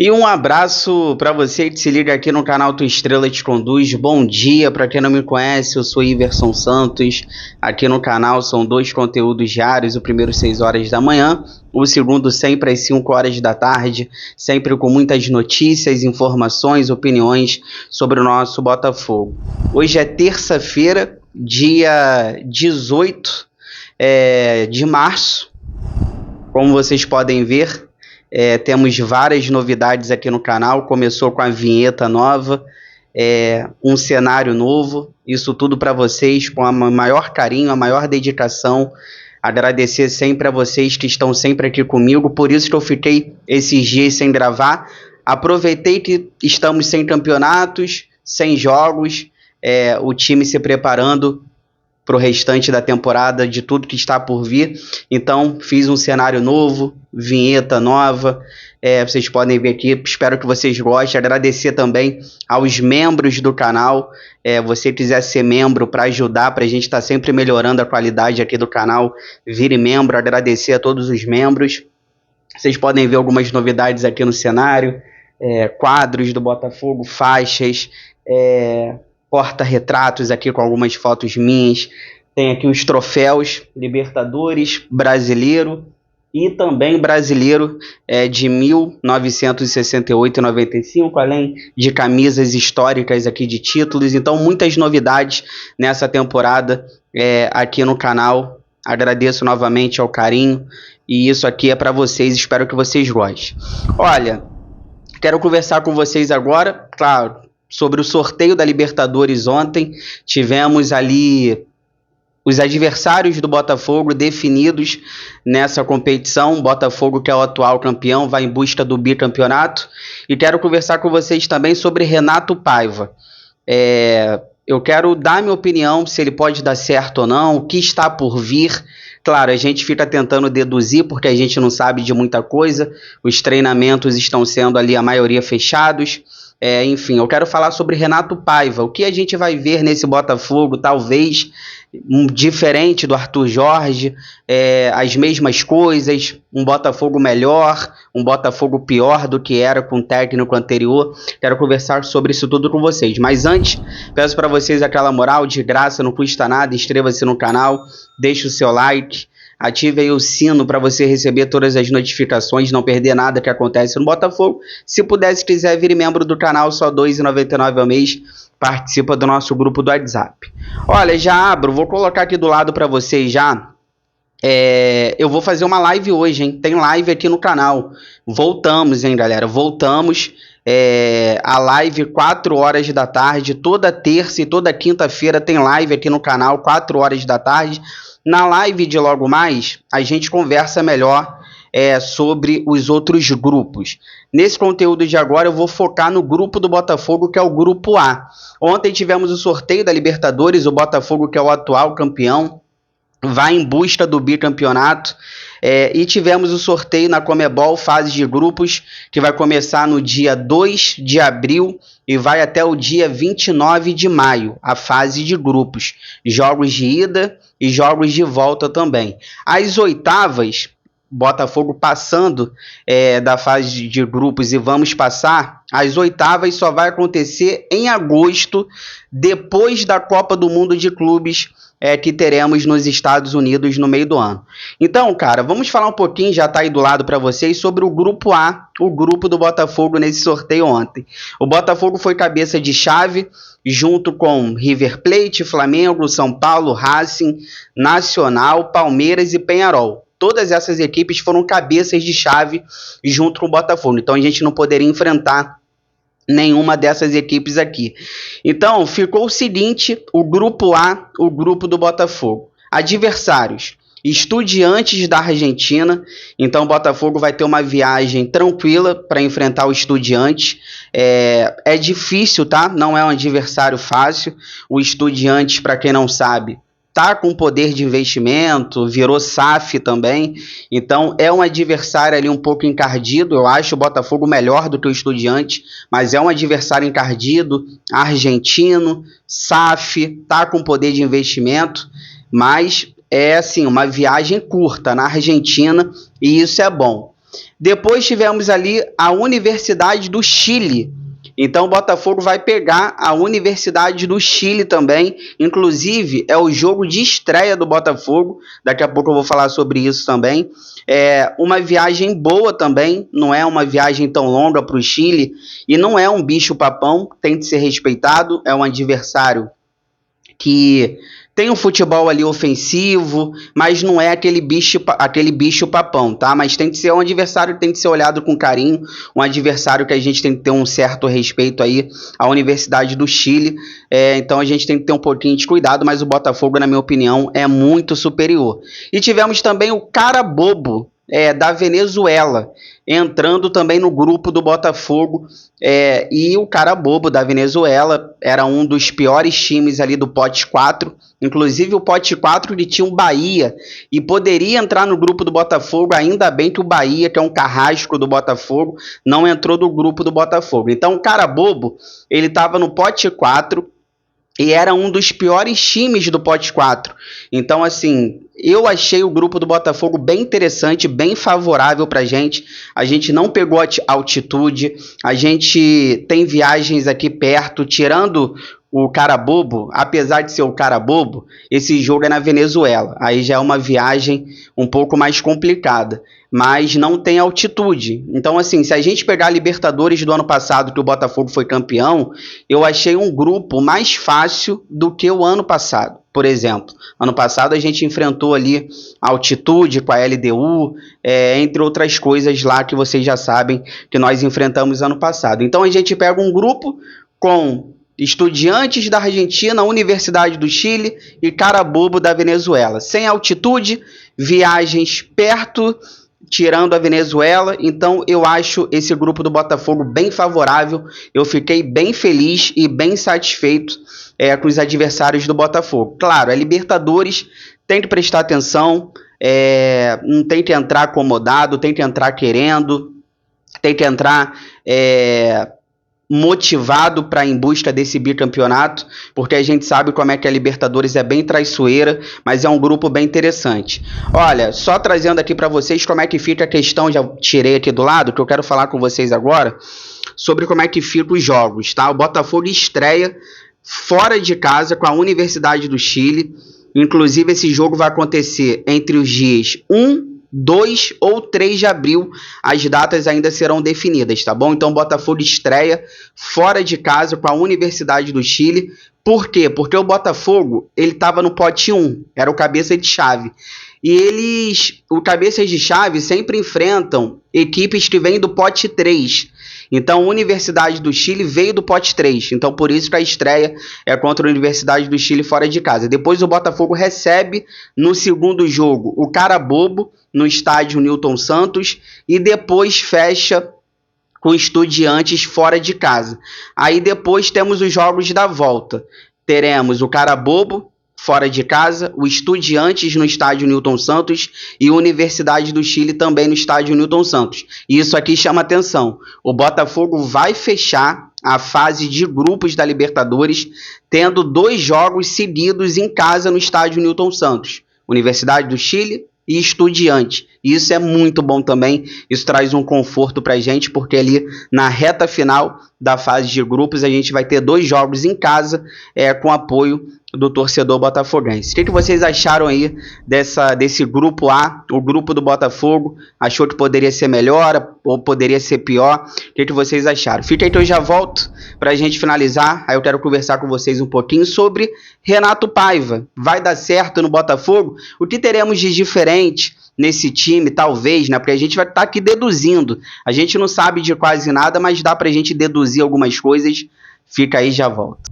E um abraço para você que se liga aqui no canal Tua Estrela Te Conduz. Bom dia, para quem não me conhece, eu sou Iverson Santos. Aqui no canal são 2 conteúdos diários, o primeiro 6 horas da manhã, o segundo sempre às 5 horas da tarde, sempre com muitas notícias, informações, opiniões sobre o nosso Botafogo. Hoje é terça-feira, dia 18 de março, como vocês podem ver. Temos várias novidades aqui no canal. Começou com a vinheta nova, um cenário novo, isso tudo para vocês com o maior carinho, a maior dedicação. Agradecer sempre a vocês que estão sempre aqui comigo, por isso que eu fiquei esses dias sem gravar. Aproveitei que estamos sem campeonatos, sem jogos, o time se preparando para o restante da temporada, de tudo que está por vir. Então fiz um cenário novo, vinheta nova, vocês podem ver aqui, espero que vocês gostem. Agradecer também aos membros do canal. Você quiser ser membro para ajudar, para a gente estar sempre melhorando a qualidade aqui do canal, vire membro. Agradecer a todos os membros. Vocês podem ver algumas novidades aqui no cenário, quadros do Botafogo, faixas, porta-retratos aqui com algumas fotos minhas. Tem aqui os troféus Libertadores, Brasileiro e também Brasileiro de 1968 e 95, além de camisas históricas aqui de títulos. Então muitas novidades nessa temporada aqui no canal. Agradeço novamente ao carinho e isso aqui é para vocês, espero que vocês gostem. Olha, quero conversar com vocês agora, claro, sobre o sorteio da Libertadores. Ontem tivemos ali os adversários do Botafogo definidos nessa competição. Botafogo, que é o atual campeão, vai em busca do bicampeonato. E quero conversar com vocês também sobre Renato Paiva. Eu quero dar minha opinião, se ele pode dar certo ou não, o que está por vir. Claro, a gente fica tentando deduzir porque a gente não sabe de muita coisa. Os treinamentos estão sendo ali a maioria fechados. Enfim, eu quero falar sobre Renato Paiva. O que a gente vai ver nesse Botafogo, talvez diferente do Arthur Jorge, as mesmas coisas, um Botafogo melhor, um Botafogo pior do que era com o técnico anterior. Quero conversar sobre isso tudo com vocês. Mas antes, peço para vocês aquela moral, de graça, não custa nada. Inscreva-se no canal, deixe o seu like, ative aí o sino para você receber todas as notificações, não perder nada que acontece no Botafogo. Se puder, se quiser, vire membro do canal, só R$ 2,99 ao mês. Participa do nosso grupo do WhatsApp. Olha, já abro, vou colocar aqui do lado para vocês já. Eu vou fazer uma live hoje, hein? Tem live aqui no canal. Voltamos, hein, galera? Voltamos. A live 4 horas da tarde, toda terça e toda quinta-feira tem live aqui no canal, 4 horas da tarde. Na live de logo mais, a gente conversa melhor sobre os outros grupos. Nesse conteúdo de agora eu vou focar no grupo do Botafogo, que é o grupo A. Ontem tivemos o sorteio da Libertadores, o Botafogo, que é o atual campeão, vai em busca do bicampeonato. E tivemos o sorteio na Comebol, fase de grupos, que vai começar no dia 2 de abril e vai até o dia 29 de maio, a fase de grupos. Jogos de ida e jogos de volta também. As oitavas, Botafogo passando da fase de grupos e vamos passar, as oitavas só vai acontecer em agosto, depois da Copa do Mundo de Clubes, que teremos nos Estados Unidos no meio do ano. Então, cara, vamos falar um pouquinho, já tá aí do lado para vocês, sobre o grupo A, o grupo do Botafogo nesse sorteio ontem. O Botafogo foi cabeça de chave, junto com River Plate, Flamengo, São Paulo, Racing, Nacional, Palmeiras e Peñarol. Todas essas equipes foram cabeças de chave junto com o Botafogo. Então a gente não poderia enfrentar nenhuma dessas equipes aqui. Então ficou o seguinte, o grupo A, o grupo do Botafogo. Adversários: Estudiantes da Argentina. Então o Botafogo vai ter uma viagem tranquila para enfrentar o Estudiantes. É difícil, tá? Não é um adversário fácil. O Estudiantes, para quem não sabe, tá com poder de investimento, virou SAF também, então é um adversário ali um pouco encardido. Eu acho o Botafogo melhor do que o Estudiantes, mas é um adversário encardido, argentino, SAF, tá com poder de investimento, mas é assim, uma viagem curta na Argentina e isso é bom. Depois tivemos ali a Universidade do Chile. Então o Botafogo vai pegar a Universidade do Chile também. Inclusive é o jogo de estreia do Botafogo. Daqui a pouco eu vou falar sobre isso também. É uma viagem boa também. Não é uma viagem tão longa para o Chile. E não é um bicho-papão. Tem de ser respeitado. É um adversário que tem um futebol ali ofensivo, mas não é aquele bicho papão, tá? Mas tem que ser um adversário que tem que ser olhado com carinho, um adversário que a gente tem que ter um certo respeito aí à Universidade do Chile. Então a gente tem que ter um pouquinho de cuidado, mas o Botafogo, na minha opinião, é muito superior. E tivemos também o Carabobo, da Venezuela, entrando também no grupo do Botafogo, e o Carabobo da Venezuela era um dos piores times ali do pote 4, inclusive o pote 4 ele tinha um Bahia, e poderia entrar no grupo do Botafogo, ainda bem que o Bahia, que é um carrasco do Botafogo, não entrou no grupo do Botafogo. Então o Carabobo, ele estava no pote 4, e era um dos piores times do pote 4. Então, assim, eu achei o grupo do Botafogo bem interessante, bem favorável pra gente. A gente não pegou altitude, a gente tem viagens aqui perto, tirando o Carabobo, apesar de ser o Carabobo, esse jogo é na Venezuela. Aí já é uma viagem um pouco mais complicada, mas não tem altitude. Então, assim, se a gente pegar a Libertadores do ano passado, que o Botafogo foi campeão, eu achei um grupo mais fácil do que o ano passado. Por exemplo, ano passado a gente enfrentou ali a altitude com a LDU, entre outras coisas lá que vocês já sabem que nós enfrentamos ano passado. Então a gente pega um grupo com Estudiantes da Argentina, Universidade do Chile e Carabobo da Venezuela. Sem altitude, viagens perto, tirando a Venezuela. Então eu acho esse grupo do Botafogo bem favorável. Eu fiquei bem feliz e bem satisfeito com os adversários do Botafogo. Claro, é Libertadores, tem que prestar atenção, não tem que entrar acomodado, tem que entrar querendo, tem que entrar motivado para em busca desse bicampeonato, porque a gente sabe como é que a Libertadores é bem traiçoeira, mas é um grupo bem interessante. Olha, só trazendo aqui para vocês como é que fica a questão, já tirei aqui do lado, que eu quero falar com vocês agora, sobre como é que ficam os jogos, tá? O Botafogo estreia fora de casa com a Universidade do Chile, inclusive esse jogo vai acontecer entre os dias 1, 2 ou 3 de abril, as datas ainda serão definidas, tá bom? Então o Botafogo estreia fora de casa com a Universidade do Chile. Por quê? Porque o Botafogo, ele estava no pote 1, era o cabeça de chave. E o cabeça de chave sempre enfrentam equipes que vêm do pote 3. Então a Universidade do Chile veio do pote 3, então por isso que a estreia é contra a Universidade do Chile fora de casa. Depois o Botafogo recebe no segundo jogo o Carabobo no estádio Newton Santos e depois fecha com Estudiantes fora de casa. Aí depois temos os jogos da volta. Teremos o Carabobo fora de casa, o Estudiantes no estádio Newton Santos e a Universidade do Chile também no estádio Newton Santos. E isso aqui chama atenção. O Botafogo vai fechar a fase de grupos da Libertadores tendo 2 jogos seguidos em casa no estádio Newton Santos. Universidade do Chile e Estudiante. Isso é muito bom também, isso traz um conforto pra gente, porque ali na reta final da fase de grupos a gente vai ter 2 jogos em casa com apoio do torcedor botafoguense. O que vocês acharam aí desse grupo A, o grupo do Botafogo? Achou que poderia ser melhor ou poderia ser pior? O que vocês acharam? Fica aí que eu já volto pra gente finalizar, aí eu quero conversar com vocês um pouquinho sobre Renato Paiva. Vai dar certo no Botafogo? O que teremos de diferente nesse time, talvez, né? Porque a gente vai estar aqui deduzindo. A gente não sabe de quase nada, mas dá pra gente deduzir algumas coisas. Fica aí, já volto.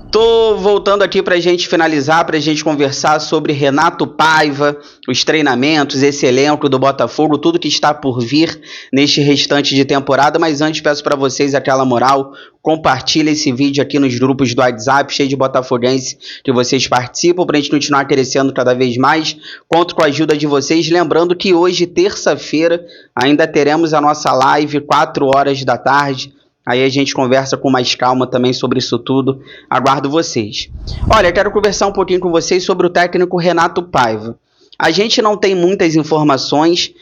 Tô voltando aqui pra gente finalizar, pra gente conversar sobre Renato Paiva, os treinamentos, esse elenco do Botafogo, tudo que está por vir neste restante de temporada. Mas antes peço pra vocês aquela moral, compartilha esse vídeo aqui nos grupos do WhatsApp, cheio de botafoguense que vocês participam, pra gente continuar crescendo cada vez mais. Conto com a ajuda de vocês, lembrando que hoje, terça-feira, ainda teremos a nossa live 4 horas da tarde, Aí a gente conversa com mais calma também sobre isso tudo. Aguardo vocês. Olha, quero conversar um pouquinho com vocês sobre o técnico Renato Paiva. A gente não tem muitas informações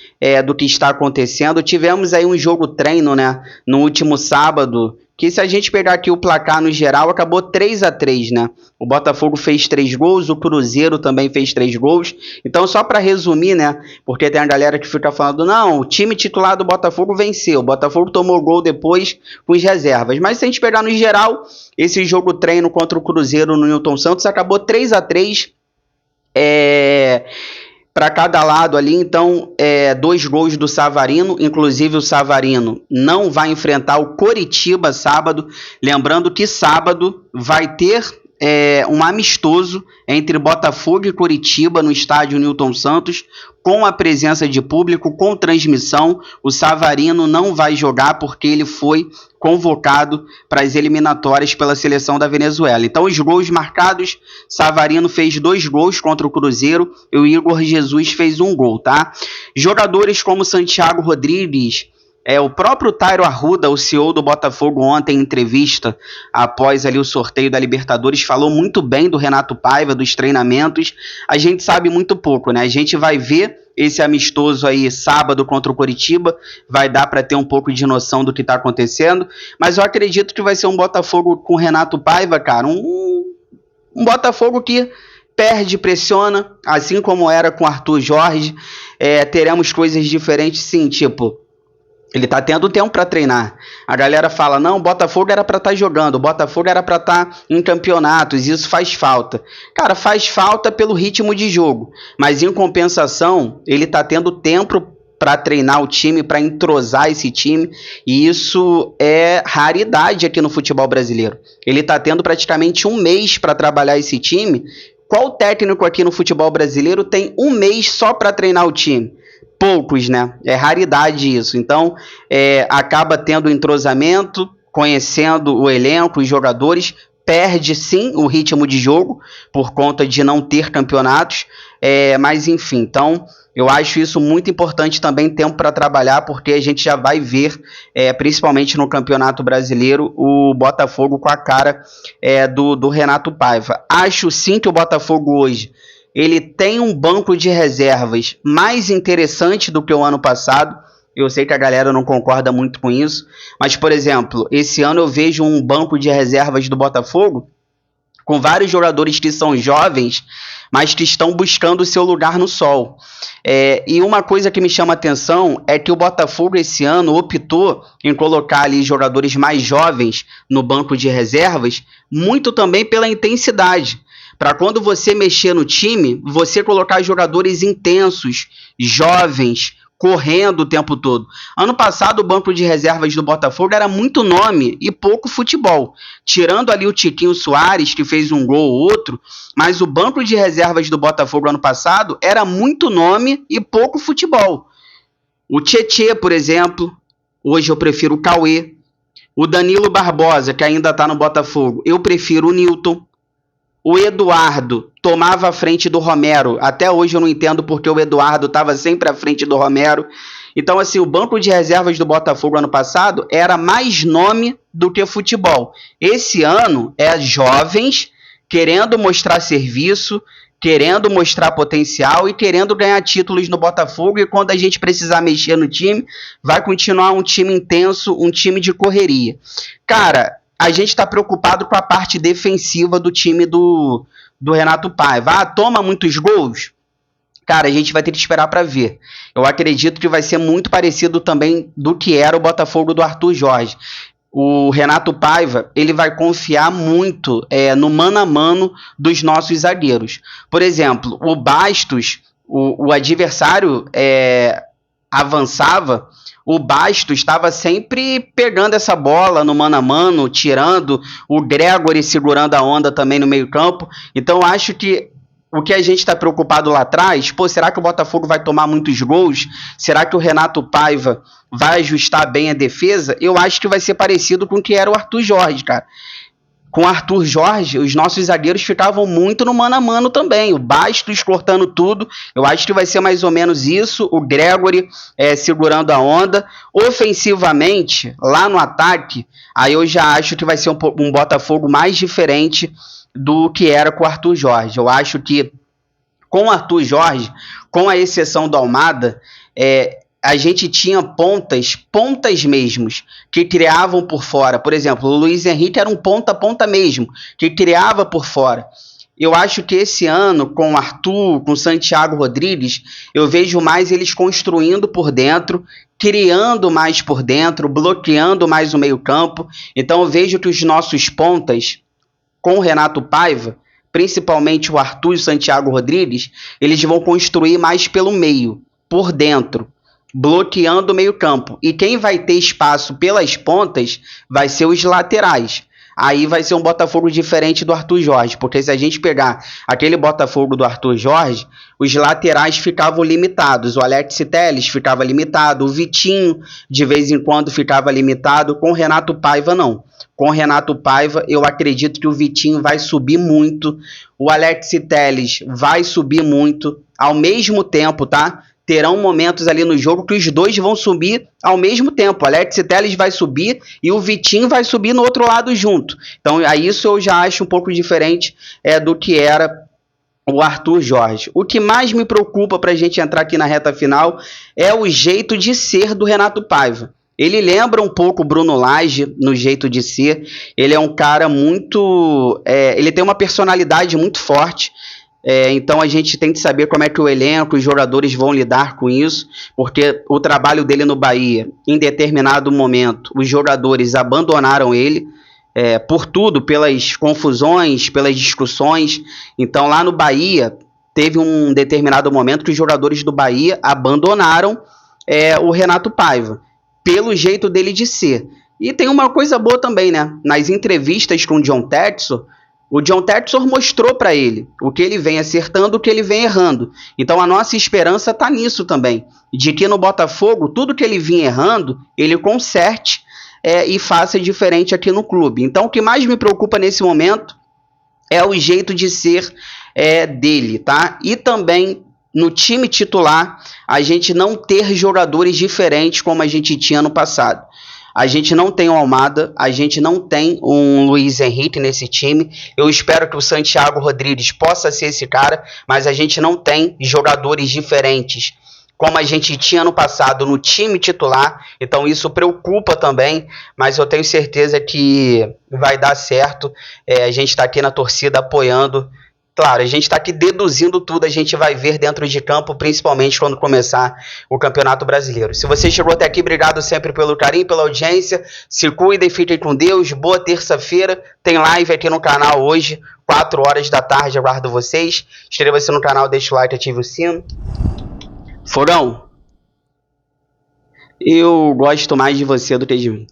do que está acontecendo. Tivemos aí um jogo treino, né, no último sábado, que se a gente pegar aqui o placar no geral, acabou 3-3, né? O Botafogo fez 3 gols, o Cruzeiro também fez 3 gols. Então, só para resumir, né, porque tem a galera que fica falando, não, o time titular do Botafogo venceu, o Botafogo tomou gol depois com as reservas. Mas se a gente pegar no geral, esse jogo treino contra o Cruzeiro no Newton Santos acabou 3-3, para cada lado ali. Então 2 gols do Savarino, inclusive o Savarino não vai enfrentar o Coritiba sábado, lembrando que sábado vai ter um amistoso entre Botafogo e Coritiba no estádio Newton Santos, com a presença de público, com transmissão. O Savarino não vai jogar porque ele foi convocado para as eliminatórias pela seleção da Venezuela. Então, os gols marcados: Savarino fez 2 gols contra o Cruzeiro e o Igor Jesus fez 1 gol, tá? Jogadores como Santiago Rodrigues, o próprio Tairo Arruda, o CEO do Botafogo, ontem em entrevista após ali o sorteio da Libertadores, falou muito bem do Renato Paiva, dos treinamentos. A gente sabe muito pouco, né? A gente vai ver esse amistoso aí sábado contra o Coritiba, vai dar para ter um pouco de noção do que está acontecendo, mas eu acredito que vai ser um Botafogo com Renato Paiva, cara, um Botafogo que perde, pressiona, assim como era com Arthur Jorge. Teremos coisas diferentes, sim, tipo, ele tá tendo tempo para treinar. A galera fala, não, o Botafogo era para estar jogando, o Botafogo era para estar em campeonatos, isso faz falta. Cara, faz falta pelo ritmo de jogo, mas em compensação, ele tá tendo tempo para treinar o time, para entrosar esse time, e isso é raridade aqui no futebol brasileiro. Ele tá tendo praticamente 1 mês para trabalhar esse time. Qual técnico aqui no futebol brasileiro tem 1 mês só para treinar o time? Poucos, né? É raridade isso. Então, acaba tendo entrosamento, conhecendo o elenco, os jogadores, perde sim o ritmo de jogo por conta de não ter campeonatos, mas enfim, então eu acho isso muito importante também, tempo para trabalhar, porque a gente já vai ver, principalmente no Campeonato Brasileiro, o Botafogo com a cara do Renato Paiva. Acho sim que o Botafogo hoje ele tem um banco de reservas mais interessante do que o ano passado. Eu sei que a galera não concorda muito com isso, mas, por exemplo, esse ano eu vejo um banco de reservas do Botafogo com vários jogadores que são jovens, mas que estão buscando o seu lugar no sol. E uma coisa que me chama a atenção é que o Botafogo esse ano optou em colocar ali jogadores mais jovens no banco de reservas, muito também pela intensidade. Para quando você mexer no time, você colocar jogadores intensos, jovens, correndo o tempo todo. Ano passado o banco de reservas do Botafogo era muito nome e pouco futebol. Tirando ali o Tiquinho Soares, que fez 1 gol ou outro, mas o banco de reservas do Botafogo ano passado era muito nome e pouco futebol. O Tietê, por exemplo, hoje eu prefiro o Cauê. O Danilo Barbosa, que ainda está no Botafogo, eu prefiro o Nilton. O Eduardo tomava a frente do Romero. Até hoje eu não entendo porque o Eduardo estava sempre à frente do Romero. Então, assim, o banco de reservas do Botafogo ano passado era mais nome do que futebol. Esse ano é jovens querendo mostrar serviço, querendo mostrar potencial e querendo ganhar títulos no Botafogo. E quando a gente precisar mexer no time, vai continuar um time intenso, um time de correria. Cara, a gente está preocupado com a parte defensiva do time do Renato Paiva. Toma muitos gols? Cara, a gente vai ter que esperar para ver. Eu acredito que vai ser muito parecido também do que era o Botafogo do Arthur Jorge. O Renato Paiva, ele vai confiar muito no mano a mano dos nossos zagueiros. Por exemplo, o Bastos, o adversário avançava, o Bastos estava sempre pegando essa bola no mano a mano, tirando, o Gregory segurando a onda também no meio campo. Então eu acho que o que a gente está preocupado lá atrás, será que o Botafogo vai tomar muitos gols? Será que o Renato Paiva vai ajustar bem a defesa? Eu acho que vai ser parecido com o que era o Arthur Jorge, cara. com Arthur Jorge, os nossos zagueiros ficavam muito no mano a mano também. O Bastos cortando tudo. Eu acho que vai ser mais ou menos isso. O Gregory segurando a onda. Ofensivamente, lá no ataque, aí eu já acho que vai ser um Botafogo mais diferente do que era com o Arthur Jorge. Eu acho que com o Arthur Jorge, com a exceção do Almada, a gente tinha pontas mesmos, que criavam por fora. Por exemplo, o Luiz Henrique era um ponta mesmo, que criava por fora. Eu acho que esse ano, com o Arthur, com o Santiago Rodrigues, eu vejo mais eles construindo por dentro, criando mais por dentro, bloqueando mais o meio-campo. Então eu vejo que os nossos pontas, com o Renato Paiva, principalmente o Arthur e o Santiago Rodrigues, eles vão construir mais pelo meio, por dentro, bloqueando o meio-campo. E quem vai ter espaço pelas pontas vai ser os laterais. Aí vai ser um Botafogo diferente do Arthur Jorge, porque se a gente pegar aquele Botafogo do Arthur Jorge, os laterais ficavam limitados. O Alex Telles ficava limitado, o Vitinho de vez em quando ficava limitado, com o Renato Paiva não. Com o Renato Paiva, eu acredito que o Vitinho vai subir muito, o Alex Telles vai subir muito, ao mesmo tempo, tá? Terão momentos ali no jogo que os dois vão subir ao mesmo tempo. O Alex Telles vai subir e o Vitinho vai subir no outro lado junto. Então, isso eu já acho um pouco diferente do que era o Arthur Jorge. O que mais me preocupa para a gente entrar aqui na reta final é o jeito de ser do Renato Paiva. Ele lembra um pouco o Bruno Lage no jeito de ser. Ele é um cara muito... ele tem uma personalidade muito forte. Então a gente tem que saber como é que o elenco, os jogadores vão lidar com isso, porque o trabalho dele no Bahia, em determinado momento, os jogadores abandonaram ele, por tudo, pelas confusões, pelas discussões. Então lá no Bahia, teve um determinado momento que os jogadores do Bahia abandonaram o Renato Paiva, pelo jeito dele de ser. E tem uma coisa boa também, né? Nas entrevistas com o John Textor, o John Textor mostrou para ele o que ele vem acertando, o que ele vem errando. Então a nossa esperança está nisso também, de que no Botafogo, tudo que ele vinha errando, ele conserte e faça diferente aqui no clube. Então o que mais me preocupa nesse momento é o jeito de ser dele, tá? E também no time titular, a gente não ter jogadores diferentes como a gente tinha no passado. A gente não tem o Almada, a gente não tem um Luiz Henrique nesse time. Eu espero que o Santiago Rodrigues possa ser esse cara, mas a gente não tem jogadores diferentes como a gente tinha no passado no time titular. Então isso preocupa também, mas eu tenho certeza que vai dar certo. A gente está aqui na torcida apoiando. Claro, a gente está aqui deduzindo tudo, a gente vai ver dentro de campo, principalmente quando começar o Campeonato Brasileiro. Se você chegou até aqui, obrigado sempre pelo carinho, pela audiência. Se cuidem, fiquem com Deus. Boa terça-feira. Tem live aqui no canal hoje, 4 horas da tarde. Aguardo vocês. Inscreva-se no canal, deixa o like, ative o sino. Forão, eu gosto mais de você do que de mim.